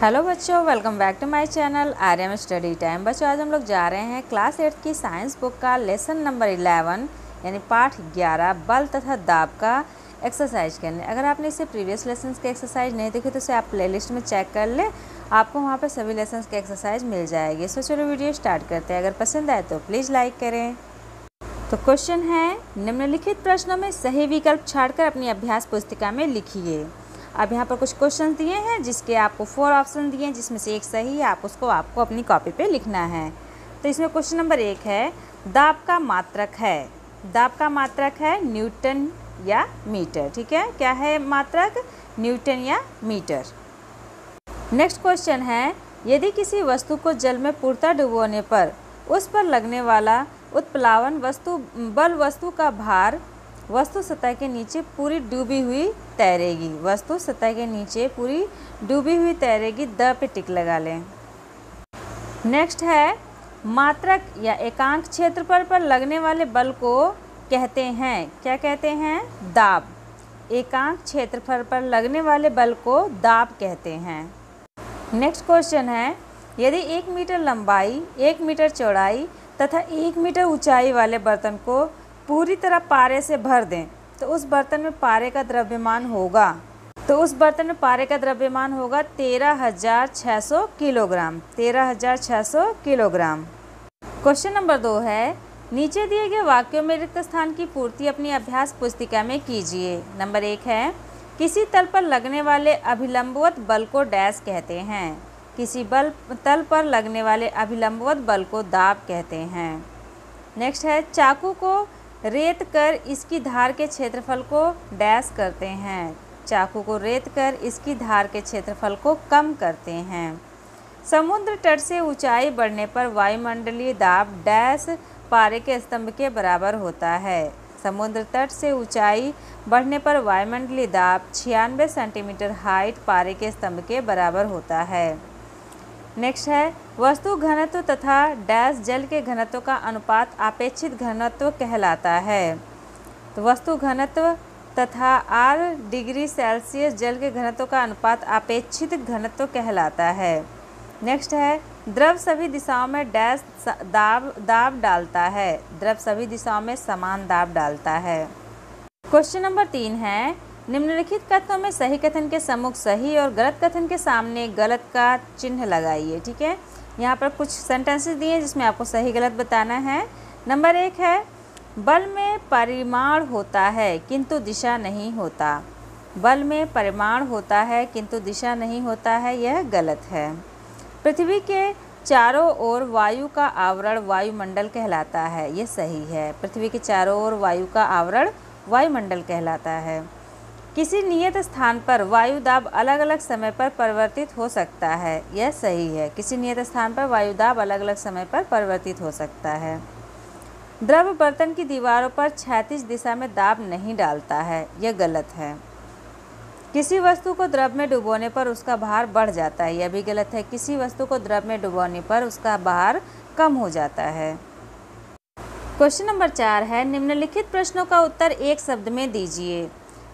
Hello बच्चों, welcome back to my channel Aryam study time. बच्चों, आज हम लोग जा रहे हैं क्लास 8 की साइंस बुक का लेसन नंबर 11 यानी पाठ 11 बल तथा दाब का एक्सरसाइज करने। अगर आपने इससे प्रीवियस लेसन्स के एक्सरसाइज नहीं देखे तो इसे आप प्लेलिस्ट में चेक कर ले, आपको वहाँ पर सभी लेसन्स के एक्सरसाइज मिल जाएगी। सो चलो वीडियो स्टार्ट करते हैं। अगर पसंद आए तो प्लीज़ लाइक करें। तो क्वेश्चन है, निम्नलिखित प्रश्नों में सही विकल्प छाड़कर अपनी अभ्यास पुस्तिका में लिखिए। अब यहाँ पर कुछ क्वेश्चन दिए हैं जिसके आपको 4 ऑप्शन दिए हैं, जिसमें से एक सही है। आपको अपनी कॉपी पे लिखना है। तो इसमें क्वेश्चन नंबर 1 है, दाब का मात्रक है। दाब का मात्रक है न्यूटन या मीटर। ठीक है, क्या है मात्रक? न्यूटन या मीटर। नेक्स्ट क्वेश्चन है, यदि किसी वस्तु को जल में पूर्णतः डुबोने पर उस पर लगने वाला उत्प्लावन वस्तु का भार वस्तु सतह के नीचे पूरी डूबी हुई तैरेगी। वस्तु सतह के नीचे पूरी डूबी हुई तैरेगी। द पे टिक लगा लें। नेक्स्ट है, मात्रक या एकांक क्षेत्रफल पर लगने वाले बल को कहते हैं, क्या कहते हैं? दाब। एकांक क्षेत्रफल पर लगने वाले बल को दाब कहते हैं। नेक्स्ट क्वेश्चन है, यदि 1 मीटर लंबाई, 1 मीटर चौड़ाई तथा 1 मीटर ऊंचाई वाले बर्तन को पूरी तरह पारे से भर दें तो उस बर्तन में पारे का द्रव्यमान होगा 13,600 किलोग्राम। 13,600 किलोग्राम। क्वेश्चन नंबर 2 है, नीचे दिए गए वाक्यों में रिक्त स्थान की पूर्ति अपनी अभ्यास पुस्तिका में कीजिए। नंबर 1 है, किसी तल पर लगने वाले अभिलंबवत बल को डैश कहते हैं। किसी तल पर लगने वाले अभिलंबवत बल को दाब कहते हैं। नेक्स्ट है, चाकू को रेत कर इसकी धार के क्षेत्रफल को डैश करते हैं। चाकू को रेत कर इसकी धार के क्षेत्रफल को कम करते हैं। समुद्र तट से ऊंचाई बढ़ने पर वायुमंडलीय दाब डैश पारे के स्तंभ के बराबर होता है। समुद्र तट से ऊंचाई बढ़ने पर वायुमंडलीय दाब 96 सेंटीमीटर हाइट पारे के स्तंभ के बराबर होता है। नेक्स्ट है, वस्तु घनत्व तथा डैश जल के घनत्व का अनुपात अपेक्षित घनत्व कहलाता है। तो वस्तु घनत्व तथा 8 डिग्री सेल्सियस जल के घनत्व का अनुपात अपेक्षित घनत्व कहलाता है। नेक्स्ट है, द्रव सभी दिशाओं में डैश दाब डालता है। द्रव सभी दिशाओं में समान दाब डालता है। क्वेश्चन नंबर 3 है, निम्नलिखित कथनों में सही कथन के सम्मुख सही और गलत कथन के सामने गलत का चिन्ह लगाइए। ठीक है, यहाँ पर कुछ सेंटेंसेस दिए हैं जिसमें आपको सही गलत बताना है। नंबर 1 है, बल में परिमाण होता है किंतु दिशा नहीं होता। बल में परिमाण होता है किंतु दिशा नहीं होता है, यह गलत है। पृथ्वी के चारों ओर वायु का आवरण वायुमंडल कहलाता है, यह सही है। पृथ्वी के चारों ओर वायु का आवरण वायुमंडल कहलाता है। किसी नियत स्थान पर वायु दाब अलग अलग समय पर परिवर्तित हो सकता है, यह सही है। किसी नियत स्थान पर वायु दाब अलग अलग समय पर परिवर्तित हो सकता है। द्रव बर्तन की दीवारों पर क्षैतिज दिशा में दाब नहीं डालता है, यह गलत है। किसी वस्तु को द्रव में डुबोने पर उसका भार बढ़ जाता है, यह भी गलत है। किसी वस्तु को द्रव में डुबोने पर उसका भार कम हो जाता है। क्वेश्चन नंबर 4 है, निम्नलिखित प्रश्नों का उत्तर एक शब्द में दीजिए।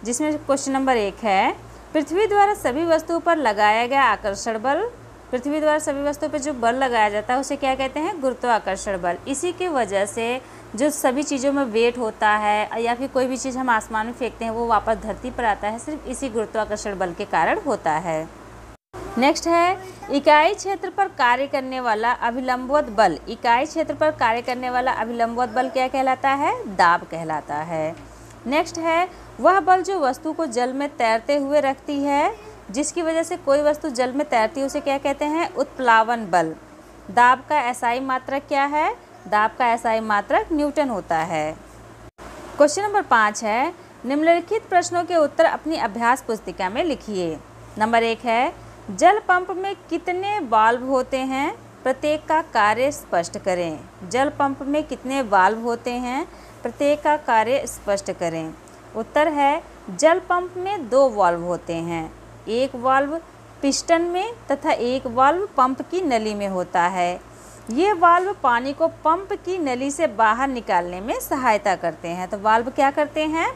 जिसमें क्वेश्चन नंबर 1 है, पृथ्वी द्वारा सभी वस्तुओं पर लगाया गया आकर्षण बल। पृथ्वी द्वारा सभी वस्तुओं पर जो बल लगाया जाता है उसे क्या कहते हैं? गुरुत्वाकर्षण बल। इसी की वजह से जो सभी चीज़ों में वेट होता है या फिर कोई भी चीज़ हम आसमान में फेंकते हैं वो वापस धरती पर आता है, सिर्फ इसी गुरुत्वाकर्षण बल के कारण होता है। नेक्स्ट है, इकाई क्षेत्र पर कार्य करने वाला अभिलंबवत बल। इकाई क्षेत्र पर कार्य करने वाला अभिलंबवत बल क्या कहलाता है? दाब कहलाता है। नेक्स्ट है, वह बल जो वस्तु को जल में तैरते हुए रखती है, जिसकी वजह से कोई वस्तु जल में तैरती है उसे क्या कहते हैं? उत्प्लावन बल। दाब का एसआई मात्रक क्या है? दाब का एसआई मात्रक न्यूटन होता है। क्वेश्चन नंबर 5 है, निम्नलिखित प्रश्नों के उत्तर अपनी अभ्यास पुस्तिका में लिखिए। नंबर 1 है, जल पंप में कितने वाल्व होते हैं? प्रत्येक का कार्य स्पष्ट करें। जल पंप में कितने वाल्व होते हैं? प्रत्येक का कार्य स्पष्ट करें। उत्तर है, जल पंप में 2 वाल्व होते हैं। एक वाल्व पिस्टन में तथा एक वाल्व पंप की नली में होता है। ये वाल्व पानी को पंप की नली से बाहर निकालने में सहायता करते हैं। तो वाल्व क्या करते हैं?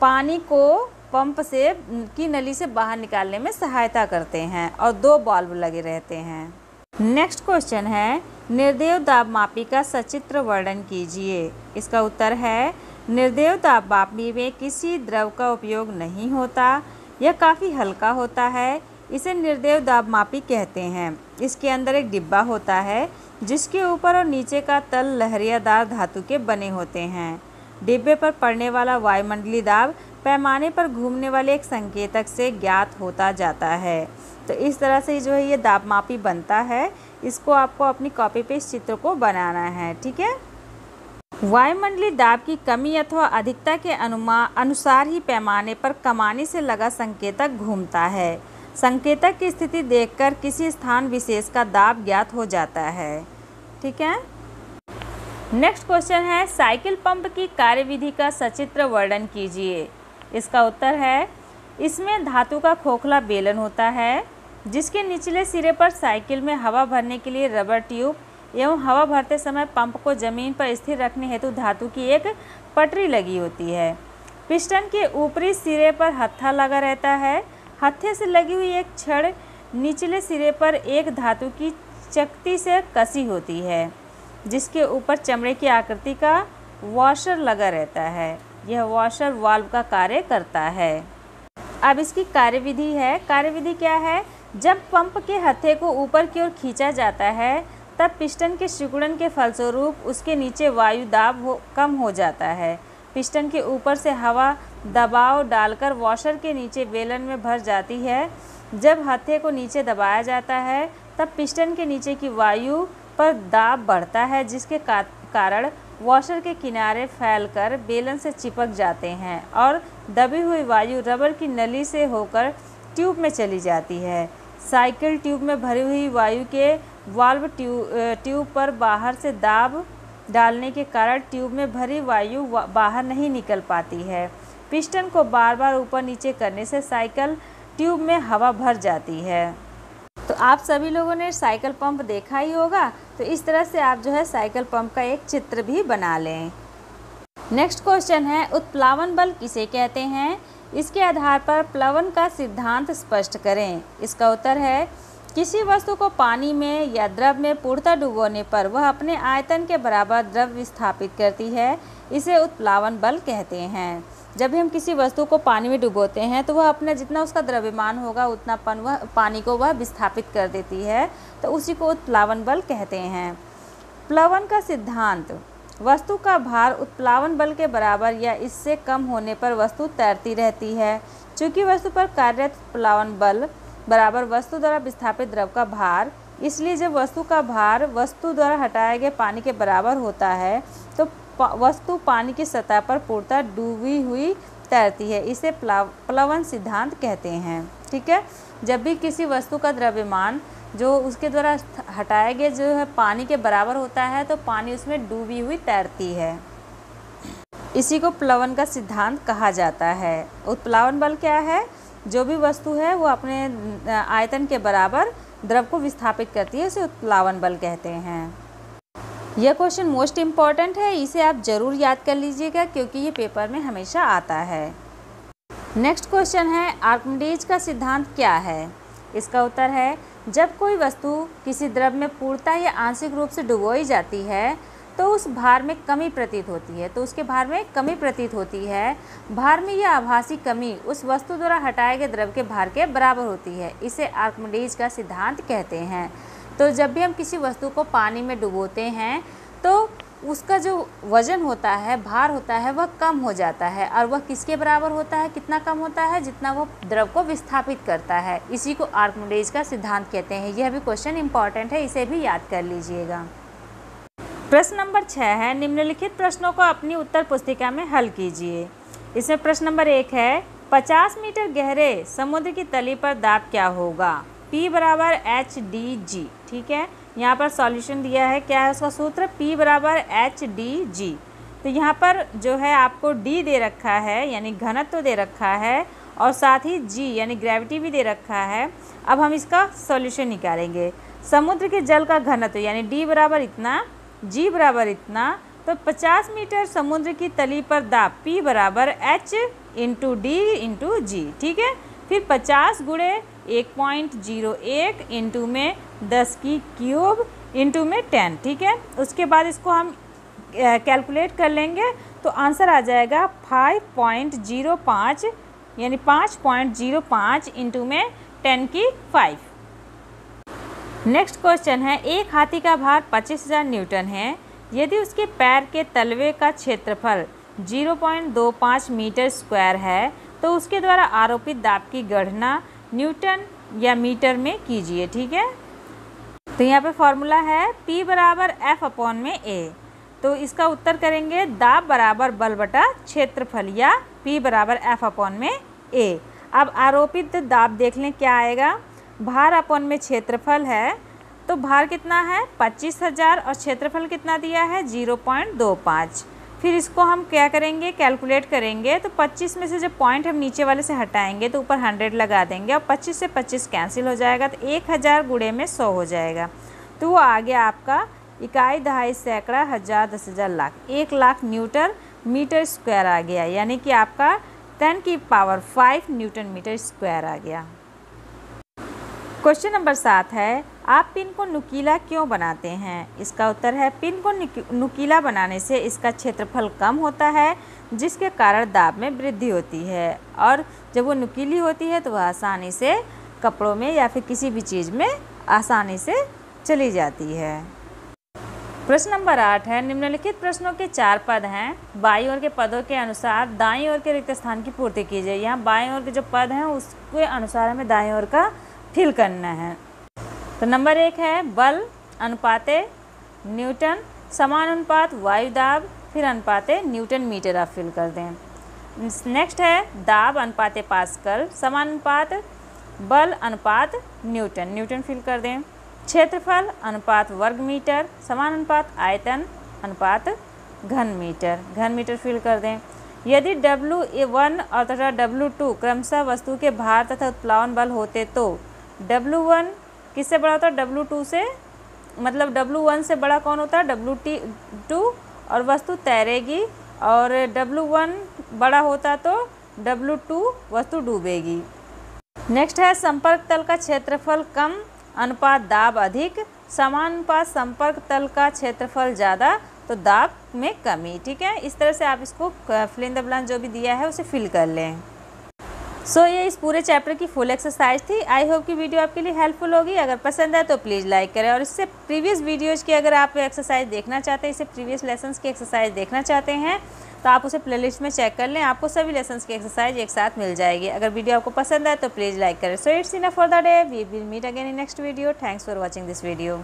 पानी को पंप से की नली से बाहर निकालने में सहायता करते हैं और 2 वाल्व लगे रहते हैं। नेक्स्ट क्वेश्चन है, निर्देव दाब मापी का सचित्र वर्णन कीजिए। इसका उत्तर है, निर्देव दाब मापी में किसी द्रव का उपयोग नहीं होता, यह काफ़ी हल्का होता है, इसे निर्देव दाब मापी कहते हैं। इसके अंदर एक डिब्बा होता है जिसके ऊपर और नीचे का तल लहरियादार धातु के बने होते हैं। डिब्बे पर पड़ने वाला वायुमंडलीय दाब पैमाने पर घूमने वाले एक संकेतक से ज्ञात होता जाता है। तो इस तरह से जो है ये दाब मापी बनता है। इसको आपको अपनी कॉपी पे इस चित्र को बनाना है, ठीक है। वायुमंडलीय दाब की कमी अथवा अधिकता के अनुसार ही पैमाने पर कमानी से लगा संकेतक घूमता है। संकेतक की स्थिति देखकर किसी स्थान विशेष का दाब ज्ञात हो जाता है, ठीक है। नेक्स्ट क्वेश्चन है, साइकिल पंप की कार्यविधि का सचित्र वर्णन कीजिए। इसका उत्तर है, इसमें धातु का खोखला बेलन होता है जिसके निचले सिरे पर साइकिल में हवा भरने के लिए रबर ट्यूब एवं हवा भरते समय पंप को जमीन पर स्थिर रखने हेतु धातु की एक पटरी लगी होती है। पिस्टन के ऊपरी सिरे पर हत्था लगा रहता है। हत्थे से लगी हुई एक छड़ निचले सिरे पर एक धातु की चकती से कसी होती है जिसके ऊपर चमड़े की आकृति का वॉशर लगा रहता है। यह वॉशर वाल्व का कार्य करता है। अब इसकी कार्यविधि है। कार्यविधि क्या है, जब पंप के हत्थे को ऊपर की ओर खींचा जाता है तब पिस्टन के सिकुड़न के फलस्वरूप उसके नीचे वायु दाब कम हो जाता है। पिस्टन के ऊपर से हवा दबाव डालकर वॉशर के नीचे बेलन में भर जाती है। जब हत्थे को नीचे दबाया जाता है तब पिस्टन के नीचे की वायु पर दाब बढ़ता है जिसके कारण वॉशर के किनारे फैलकर बेलन से चिपक जाते हैं और दबी हुई वायु रबर की नली से होकर ट्यूब में चली जाती है। साइकिल ट्यूब में भरी हुई वायु के वाल्व ट्यूब पर बाहर से दाब डालने के कारण ट्यूब में भरी वायु बाहर नहीं निकल पाती है। पिस्टन को बार बार ऊपर नीचे करने से साइकिल ट्यूब में हवा भर जाती है। तो आप सभी लोगों ने साइकिल पंप देखा ही होगा, तो इस तरह से आप जो है साइकिल पंप का एक चित्र भी बना लें। नेक्स्ट क्वेश्चन है, उत्प्लावन बल किसे कहते हैं? इसके आधार पर प्लवन का सिद्धांत स्पष्ट करें। इसका उत्तर है, किसी वस्तु को पानी में या द्रव में पूर्णतः डुबोने पर वह अपने आयतन के बराबर द्रव विस्थापित करती है, इसे उत्प्लावन बल कहते हैं। जब भी हम किसी वस्तु को पानी में डुबोते हैं तो वह अपना जितना उसका द्रव्यमान होगा उतना पानी को वह विस्थापित कर देती है, तो उसी को उत्प्लावन बल कहते हैं। प्लवन का सिद्धांत, वस्तु का भार उत्प्लावन बल के बराबर या इससे कम होने पर वस्तु तैरती रहती है। चूँकि वस्तु पर कार्यरत उत्प्लावन बल बराबर वस्तु द्वारा विस्थापित द्रव का भार, इसलिए जब वस्तु का भार वस्तु द्वारा हटाए गए पानी के बराबर होता है तो वस्तु पानी की सतह पर पूर्णतः डूबी हुई तैरती है। इसे प्लवन सिद्धांत कहते हैं, ठीक है। जब भी किसी वस्तु का द्रव्यमान जो उसके द्वारा हटाए गए जो है पानी के बराबर होता है तो पानी उसमें डूबी हुई तैरती है। इसी को प्लवन का सिद्धांत कहा जाता है। उत्प्लावन बल क्या है? जो भी वस्तु है वो अपने आयतन के बराबर द्रव को विस्थापित करती है, उसे उत्प्लावन बल कहते हैं। यह क्वेश्चन मोस्ट इम्पॉर्टेंट है, इसे आप ज़रूर याद कर लीजिएगा क्योंकि ये पेपर में हमेशा आता है। नेक्स्ट क्वेश्चन है, आर्किमिडीज का सिद्धांत क्या है? इसका उत्तर है, जब कोई वस्तु किसी द्रव में पूर्णतः या आंशिक रूप से डुबोई जाती है तो उस भार में कमी प्रतीत होती है, भार में यह आभासी कमी उस वस्तु द्वारा हटाए गए द्रव के भार के बराबर होती है। इसे आर्किमिडीज का सिद्धांत कहते हैं। तो जब भी हम किसी वस्तु को पानी में डुबोते हैं तो उसका जो वजन होता है, भार होता है, वह कम हो जाता है और वह किसके बराबर होता है? कितना कम होता है? जितना वो द्रव को विस्थापित करता है। इसी को आर्किमिडीज का सिद्धांत कहते हैं। यह भी क्वेश्चन इंपॉर्टेंट है, इसे भी याद कर लीजिएगा। प्रश्न नंबर 6 है, निम्नलिखित प्रश्नों को अपनी उत्तर पुस्तिका में हल कीजिए। इसमें प्रश्न नंबर 1 है, 50 मीटर गहरे समुद्र की तली पर दाब क्या होगा? P बराबर HDG, ठीक है। यहाँ पर सॉल्यूशन दिया है, क्या है उसका सूत्र? P बराबर HDG। तो यहाँ पर जो है आपको D दे रखा है यानी घनत्व तो दे रखा है और साथ ही G यानी ग्रेविटी भी दे रखा है। अब हम इसका सॉल्यूशन निकालेंगे। समुद्र के जल का घनत्व यानी D बराबर इतना, G बराबर इतना, तो 50 मीटर समुद्र की तली पर दाब P बराबर इंटू डी इंटू जी, ठीक है। फिर 50 गुणे 1.01 इंटू में 10 की क्यूब इंटू में 10, ठीक है। उसके बाद इसको हम कैलकुलेट कर लेंगे तो आंसर आ जाएगा 5.05 यानी 5.05 इंटू में 10 की 5। नेक्स्ट क्वेश्चन है, एक हाथी का भार 25,000 न्यूटन है। यदि उसके पैर के तलवे का क्षेत्रफल 0.25 मीटर स्क्वायर है तो उसके द्वारा आरोपित दाब की गणना न्यूटन या मीटर में कीजिए, ठीक है। तो यहाँ पे फॉर्मूला है P बराबर F अपॉन में A। तो इसका उत्तर करेंगे दाब बराबर बल बटा क्षेत्रफल या P बराबर F अपॉन में A। अब आरोपित दाब देख लें क्या आएगा। भार अपॉन में क्षेत्रफल है, तो भार कितना है 25,000 और क्षेत्रफल कितना दिया है 0.25। फिर इसको हम क्या करेंगे, कैलकुलेट करेंगे। तो 25 में से जब पॉइंट हम नीचे वाले से हटाएंगे तो ऊपर 100 लगा देंगे और 25 से 25 कैंसिल हो जाएगा तो 1000 गुणे में 100 हो जाएगा। तो वो आ गया आपका इकाई, दहाई, सैकड़ा, हज़ार, 10,000, lakh, 1 lakh newton metre square आ गया, यानी कि आपका 10 की पावर 5 न्यूटन मीटर स्क्वायर आ गया। क्वेश्चन नंबर 7 है, आप पिन को नुकीला क्यों बनाते हैं? इसका उत्तर है पिन को नुकीला बनाने से इसका क्षेत्रफल कम होता है, जिसके कारण दाब में वृद्धि होती है, और जब वो नुकीली होती है तो वह आसानी से कपड़ों में या फिर किसी भी चीज़ में आसानी से चली जाती है। प्रश्न नंबर 8 है, निम्नलिखित प्रश्नों के 4 पद हैं। बाईं ओर के पदों के अनुसार दाईं ओर के रिक्त स्थान की पूर्ति कीजिए। यहाँ बाईं ओर के जो पद हैं उसके अनुसार हमें दाईं ओर का फिल करना है। तो नंबर 1 है बल अनुपाते न्यूटन समानुपात वायु दाब, फिर अनुपाते न्यूटन मीटर आप फिल कर दें। नेक्स्ट है दाब अनुपाते पास्कल समानुपात बल अनुपात न्यूटन, न्यूटन फिल कर दें। क्षेत्रफल अनुपात वर्ग मीटर समानुपात आयतन अनुपात घन मीटर, घन मीटर फिल कर दें। यदि W1 और तथा W2 क्रमशः वस्तु के भार तथा उत्प्लावन बल होते तो W1 किससे बड़ा होता है W2 से, मतलब W1 से बड़ा कौन होता है W2, और वस्तु तैरेगी, और W1 बड़ा होता तो W2 वस्तु डूबेगी। नेक्स्ट है संपर्क तल का क्षेत्रफल कम अनुपात दाब अधिक, समानुपात संपर्क तल का क्षेत्रफल ज़्यादा तो दाब में कमी, ठीक है। इस तरह से आप इसको फिल इन द ब्लैंक जो भी दिया है उसे फिल कर लें। सो ये इस पूरे चैप्टर की फुल एक्सरसाइज थी। आई होप कि वीडियो आपके लिए हेल्पफुल होगी। अगर पसंद है तो प्लीज़ लाइक करें, और इससे प्रीवियस वीडियोज़ की अगर आप एक्सरसाइज देखना चाहते हैं, इससे प्रीवियस लेसन्स की एक्सरसाइज देखना चाहते हैं तो आप उसे प्लेलिस्ट में चेक कर लें, आपको सभी लेसन्स की एक्सरसाइज एक साथ मिल जाएगी। अगर वीडियो आपको पसंद है तो प्लीज़ लाइक करें। So it's enough for the day, we will meet again in next video. Thanks for watching this video.